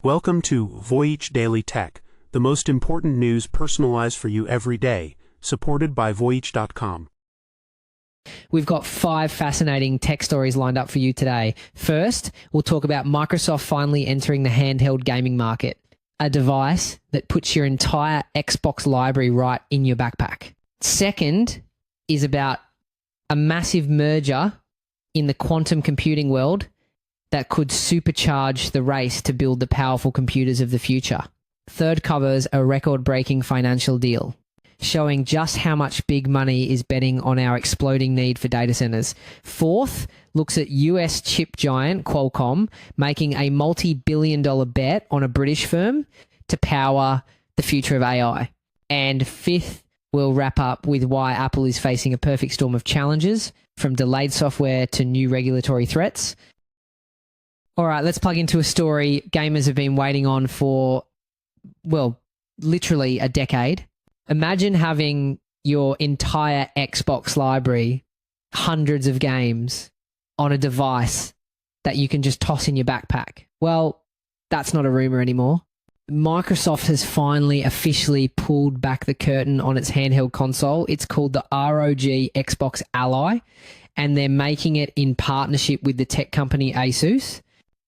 Welcome to Voyage Daily Tech, the most important news personalized for you every day, supported by Voyage.com. We've got 5 fascinating tech stories lined up for you today. First, we'll talk about Microsoft finally entering the handheld gaming market, a device that puts your entire Xbox library right in your backpack. Second is about a massive merger in the quantum computing world that could supercharge the race to build the powerful computers of the future. Third covers a record-breaking financial deal, showing just how much big money is betting on our exploding need for data centers. Fourth looks at US chip giant Qualcomm making a multi-billion-dollar bet on a British firm to power the future of AI. And fifth, we'll wrap up with why Apple is facing a perfect storm of challenges, from delayed software to new regulatory threats. All right, let's plug into a story gamers have been waiting on for, well, literally a decade. Imagine having your entire Xbox library, hundreds of games, on a device that you can just toss in your backpack. Well, that's not a rumor anymore. Microsoft has finally officially pulled back the curtain on its handheld console. It's called the ROG Xbox Ally, and they're making it in partnership with the tech company Asus.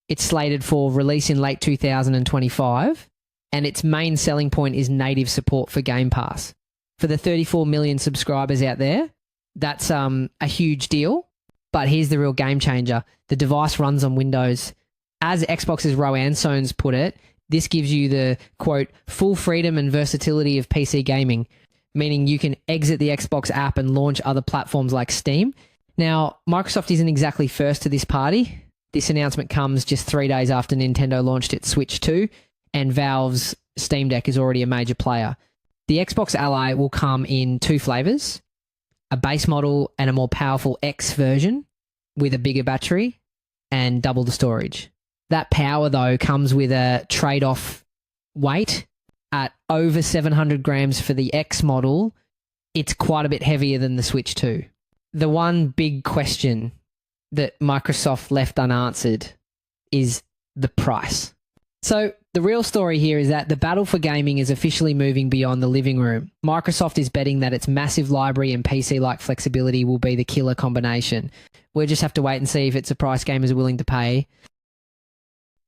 It's slated for release in late 2025, and its main selling point is native support for Game Pass. For the 34 million subscribers out there, that's a huge deal, but here's the real game changer. The device runs on Windows. As Xbox's Rowan Sones put it, this gives you the, quote, full freedom and versatility of PC gaming, meaning you can exit the Xbox app and launch other platforms like Steam. Now, Microsoft isn't exactly first to this party. This announcement comes just 3 days after Nintendo launched its Switch 2, and Valve's Steam Deck is already a major player. The Xbox Ally will come in 2 flavors, a base model and a more powerful X version with a bigger battery and double the storage. That power, though, comes with a trade-off weight. At over 700 grams for the X model, it's quite a bit heavier than the Switch 2. The one big question that Microsoft left unanswered is the price. So the real story here is that the battle for gaming is officially moving beyond the living room. Microsoft is betting that its massive library and PC-like flexibility will be the killer combination. We'll just have to wait and see if it's a price gamers are willing to pay.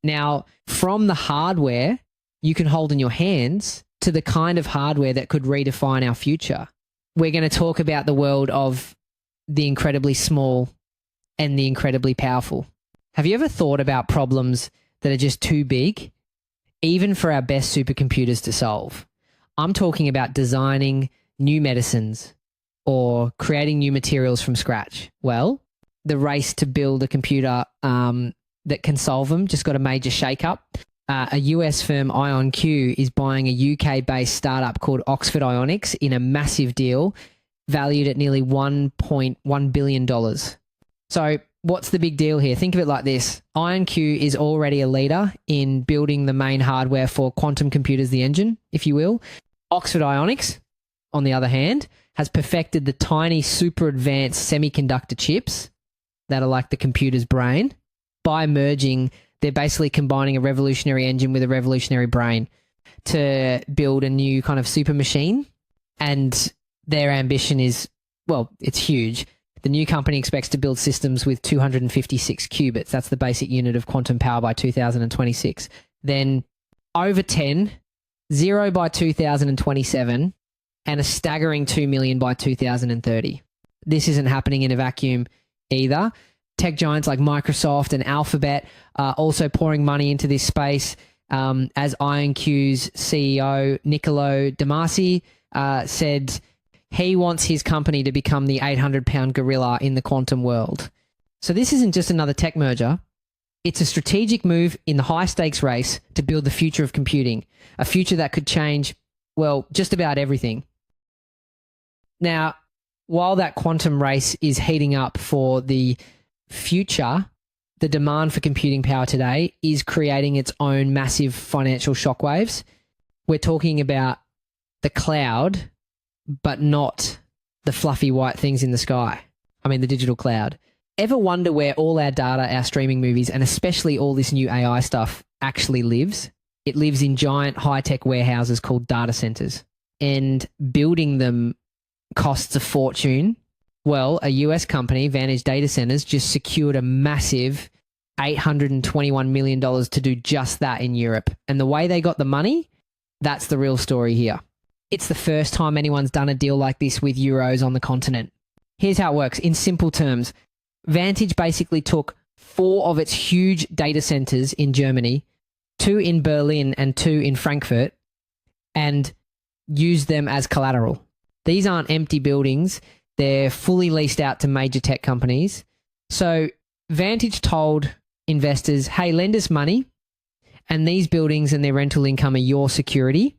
Now, from the hardware you can hold in your hands to the kind of hardware that could redefine our future, we're going to talk about the world of the incredibly small and the incredibly powerful. Have you ever thought about problems that are just too big, even for our best supercomputers to solve? I'm talking about designing new medicines or creating new materials from scratch. Well, the race to build a computer that can solve them just got a major shake-up. A US firm, IonQ, is buying a UK-based startup called Oxford Ionics in a massive deal valued at nearly $1.1 billion. So what's the big deal here? Think of it like this. IonQ is already a leader in building the main hardware for quantum computers, the engine, if you will. Oxford Ionics, on the other hand, has perfected the tiny super advanced semiconductor chips that are like the computer's brain. By merging, they're basically combining a revolutionary engine with a revolutionary brain to build a new kind of super machine. And their ambition is, well, it's huge. The new company expects to build systems with 256 qubits. That's the basic unit of quantum power by 2026. Then over 10, 0 by 2027, and a staggering 2 million by 2030. This isn't happening in a vacuum either. Tech giants like Microsoft and Alphabet are also pouring money into this space. As IonQ's CEO, Niccolo De Masi, said, he wants his company to become the 800-pound gorilla in the quantum world. So this isn't just another tech merger. It's a strategic move in the high-stakes race to build the future of computing, a future that could change, well, just about everything. Now, while that quantum race is heating up for the future, the demand for computing power today is creating its own massive financial shockwaves. We're talking about the cloud, but not the fluffy white things in the sky. I mean, the digital cloud. Ever wonder where all our data, our streaming movies, and especially all this new AI stuff actually lives? It lives in giant high-tech warehouses called data centers. And building them costs a fortune. Well, a US company, Vantage Data Centers, just secured a massive $821 million to do just that in Europe. And the way they got the money, that's the real story here. It's the first time anyone's done a deal like this with euros on the continent. Here's how it works. In simple terms, Vantage basically took 4 of its huge data centers in Germany, 2 in Berlin and 2 in Frankfurt, and used them as collateral. These aren't empty buildings. They're fully leased out to major tech companies. So Vantage told investors, hey, lend us money, and these buildings and their rental income are your security.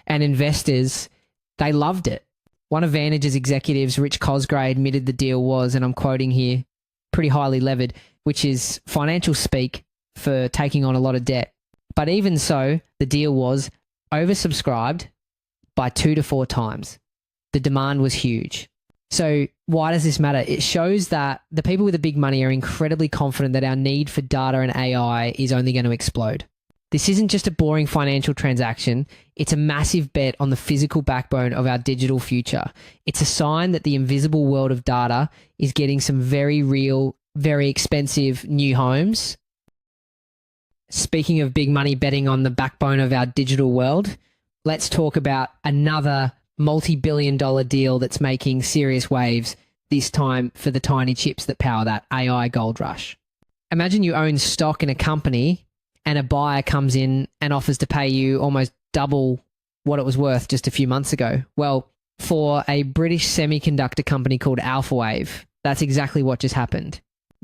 And investors, they loved it. One of Vantage's executives, Rich Cosgray, admitted the deal was, and I'm quoting here, pretty highly levered, which is financial speak for taking on a lot of debt. But even so, the deal was oversubscribed by 2 to 4 times. The demand was huge. So why does this matter? It shows that the people with the big money are incredibly confident that our need for data and AI is only going to explode. This isn't just a boring financial transaction. It's a massive bet on the physical backbone of our digital future. It's a sign that the invisible world of data is getting some very real, very expensive new homes. Speaking of big money betting on the backbone of our digital world, let's talk about another multi-billion-dollar deal that's making serious waves, this time for the tiny chips that power that AI gold rush. Imagine you own stock in a company and a buyer comes in and offers to pay you almost double what it was worth just a few months ago. Well, for a British semiconductor company called Alphawave, that's exactly what just happened.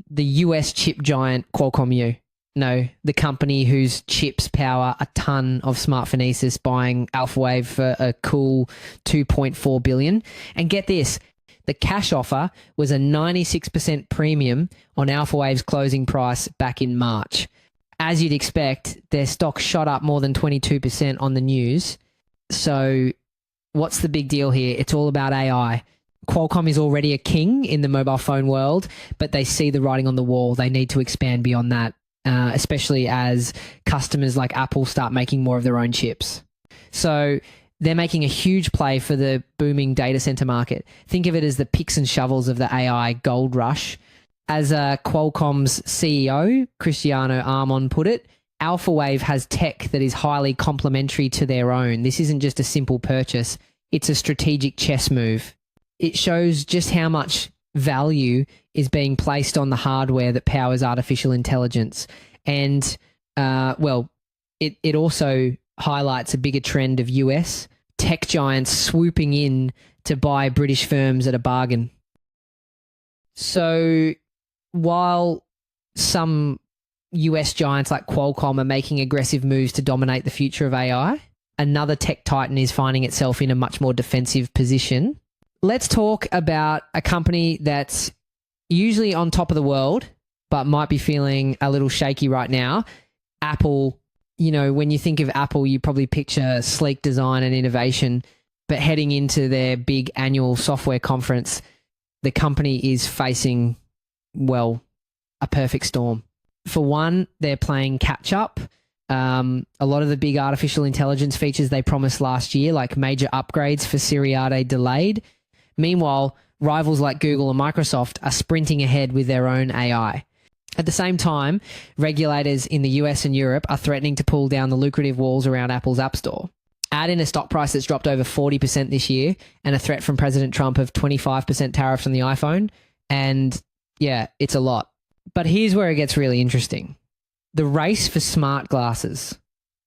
The US chip giant Qualcomm, the company whose chips power a ton of smart phonesis, buying Alphawave for a cool $2.4 billion. And get this, the cash offer was a 96% premium on Alphawave's closing price back in March. As you'd expect, their stock shot up more than 22% on the news. So what's the big deal here? It's all about AI. Qualcomm is already a king in the mobile phone world, but they see the writing on the wall. They need to expand beyond that. Especially as customers like Apple start making more of their own chips. So they're making a huge play for the booming data center market. Think of it as the picks and shovels of the AI gold rush. As Qualcomm's CEO, Cristiano Armon, put it, Alphawave has tech that is highly complementary to their own. This isn't just a simple purchase. It's a strategic chess move. It shows just how much value is being placed on the hardware that powers artificial intelligence. And, it also highlights a bigger trend of US tech giants swooping in to buy British firms at a bargain. So while some US giants like Qualcomm are making aggressive moves to dominate the future of AI, another tech titan is finding itself in a much more defensive position. Let's talk about a company that's usually on top of the world, but might be feeling a little shaky right now. Apple, when you think of Apple, you probably picture sleek design and innovation, but heading into their big annual software conference, the company is facing, a perfect storm. For one, they're playing catch up. A lot of the big artificial intelligence features they promised last year, like major upgrades for Siri, are delayed. Meanwhile, rivals like Google and Microsoft are sprinting ahead with their own AI. At the same time, regulators in the US and Europe are threatening to pull down the lucrative walls around Apple's App Store. Add in a stock price that's dropped over 40% this year and a threat from President Trump of 25% tariffs on the iPhone, and it's a lot. But here's where it gets really interesting. The race for smart glasses.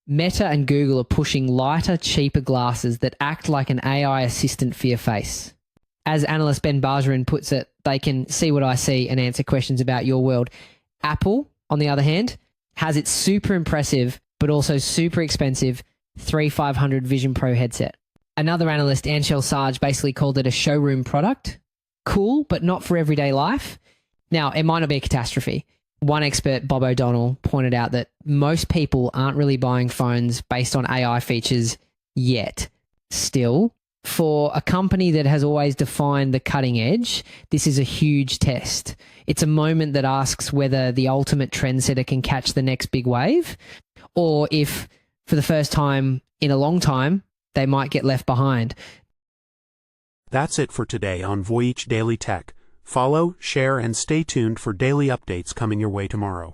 Meta and Google are pushing lighter, cheaper glasses that act like an AI assistant for your face. As analyst Ben Bargeron puts it, they can see what I see and answer questions about your world. Apple, on the other hand, has its super impressive but also super expensive 3500 Vision Pro headset. Another analyst, Anshel Sarge, basically called it a showroom product. Cool, but not for everyday life. Now, it might not be a catastrophe. One expert, Bob O'Donnell, pointed out that most people aren't really buying phones based on AI features yet. Still, for a company that has always defined the cutting edge, this is a huge test. It's a moment that asks whether the ultimate trendsetter can catch the next big wave, or if for the first time in a long time, they might get left behind. That's it for today on Voyage Daily Tech. Follow, share, and stay tuned for daily updates coming your way tomorrow.